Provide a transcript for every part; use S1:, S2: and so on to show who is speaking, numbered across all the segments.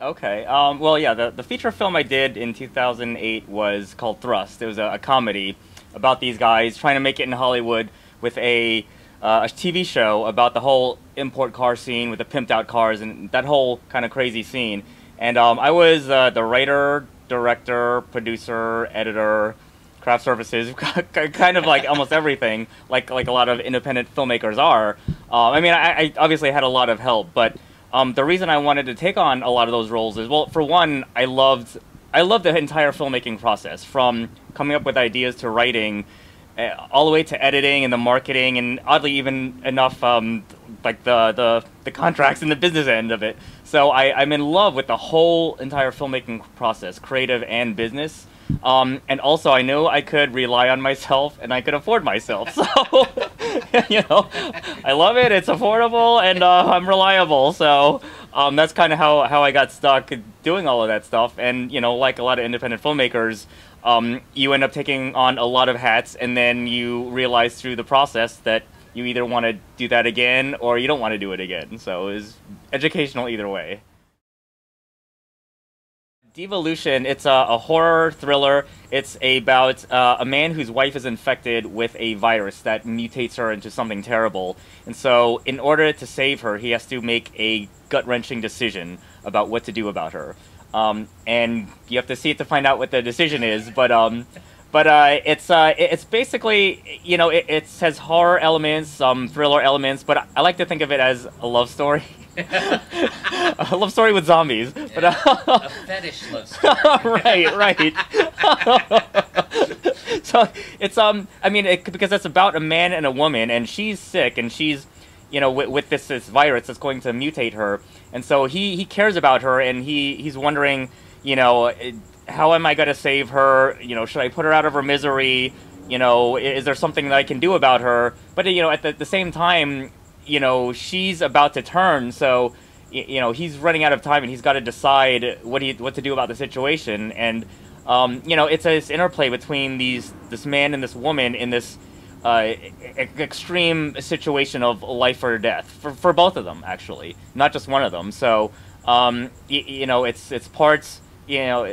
S1: Okay. Well, yeah, the feature film I did in 2008 was called Thrust. It was a comedy about these guys trying to make it in Hollywood with a TV show about the whole import car scene with the pimped out cars and that whole kind of crazy scene. And I was the writer, director, producer, editor, craft services, kind of like almost everything, like a lot of independent filmmakers are. I mean, I obviously had a lot of help, but the reason I wanted to take on a lot of those roles is, well, for one, I loved the entire filmmaking process, from coming up with ideas to writing, all the way to editing and the marketing, and oddly even enough, like the contracts and the business end of it. So I'm in love with the whole entire filmmaking process, creative and business. And also I knew I could rely on myself and I could afford myself. So, you know, I love it. It's affordable and I'm reliable. So that's kind of how I got stuck doing all of that stuff. And, you know, like a lot of independent filmmakers, you end up taking on a lot of hats, and then you realize through the process that you either want to do that again or you don't want to do it again. So it was educational either way. D-volution, it's a horror thriller. It's about a man whose wife is infected with a virus that mutates her into something terrible. And so in order to save her, he has to make a gut-wrenching decision about what to do about her. And you have to see it to find out what the decision is, but it's basically, you know, it has horror elements, some thriller elements, but I like to think of it as a love story. A love story with zombies.
S2: Yeah,
S1: But
S2: a fetish love story.
S1: right. So it's I mean, because it's about a man and a woman, and she's sick, and she's, you know, with this virus that's going to mutate her, and so he cares about her, and he's wondering, you know, how am I going to save her? You know, should I put her out of her misery? You know, is there something that I can do about her? But, you know, at the same time, you know, she's about to turn, so, you know, he's running out of time, and he's got to decide what to do about the situation. And you know, it's this interplay between this man and this woman in this extreme situation of life or death for both of them, actually, not just one of them. So you know, it's parts, you know,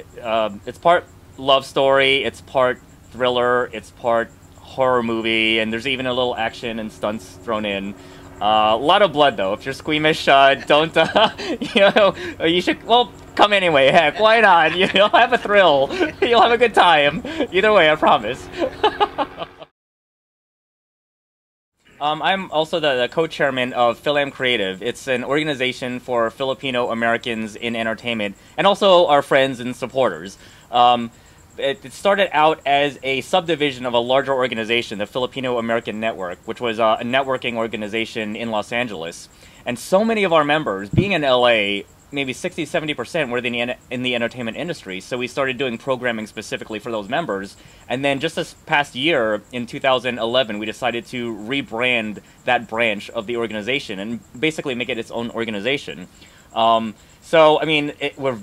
S1: it's part love story, it's part thriller, it's part horror movie, and there's even a little action and stunts thrown in. A lot of blood, though. If you're squeamish, don't, you know, you should, well, come anyway. Heck, why not? You'll have a thrill. You'll have a good time. Either way, I promise. I'm also the co-chairman of FilAm Creative. It's an organization for Filipino Americans in entertainment, and also our friends and supporters. It started out as a subdivision of a larger organization, the Filipino American Network, which was a networking organization in Los Angeles. And so many of our members, being in LA, maybe 60–70% were in the entertainment industry. So we started doing programming specifically for those members. And then just this past year, in 2011, we decided to rebrand that branch of the organization and basically make it its own organization. So, I mean, we're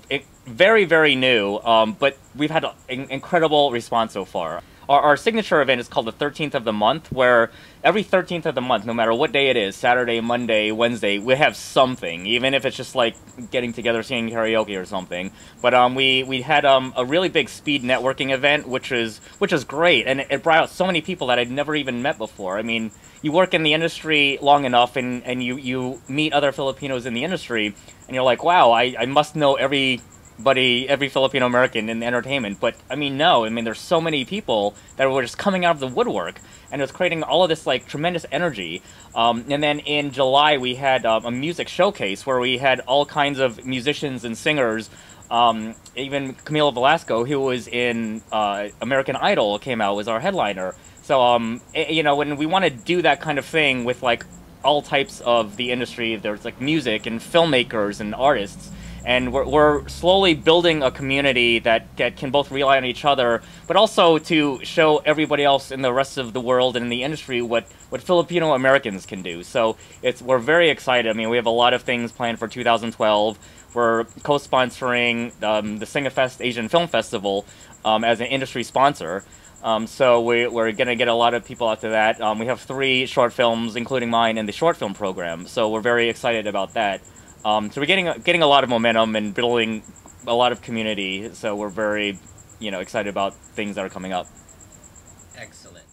S1: very, very new, but we've had an incredible response so far. Our signature event is called the 13th of the month, where every 13th of the month, no matter what day it is, Saturday, Monday, Wednesday, we have something, even if it's just like getting together, singing karaoke or something. But we had a really big speed networking event, which is great, and it brought out so many people that I'd never even met before. I mean, you work in the industry long enough, and you meet other Filipinos in the industry, and you're like, wow, I must know every Filipino American in entertainment. But I mean, no, I mean, there's so many people that were just coming out of the woodwork, and it was creating all of this like tremendous energy. And then in July we had a music showcase where we had all kinds of musicians and singers. Even Camila Velasco, who was in American Idol, came out, was our headliner. So you know, when we want to do that kind of thing with like all types of the industry, there's like music and filmmakers and artists. And we're slowly building a community that can both rely on each other, but also to show everybody else in the rest of the world and in the industry what Filipino Americans can do. So we're very excited. I mean, we have a lot of things planned for 2012. We're co-sponsoring the Singafest Asian Film Festival as an industry sponsor. So we're going to get a lot of people out to that. We have 3 short films, including mine, in the short film program. So we're very excited about that. So we're getting a lot of momentum and building a lot of community. So we're very, excited about things that are coming up.
S2: Excellent.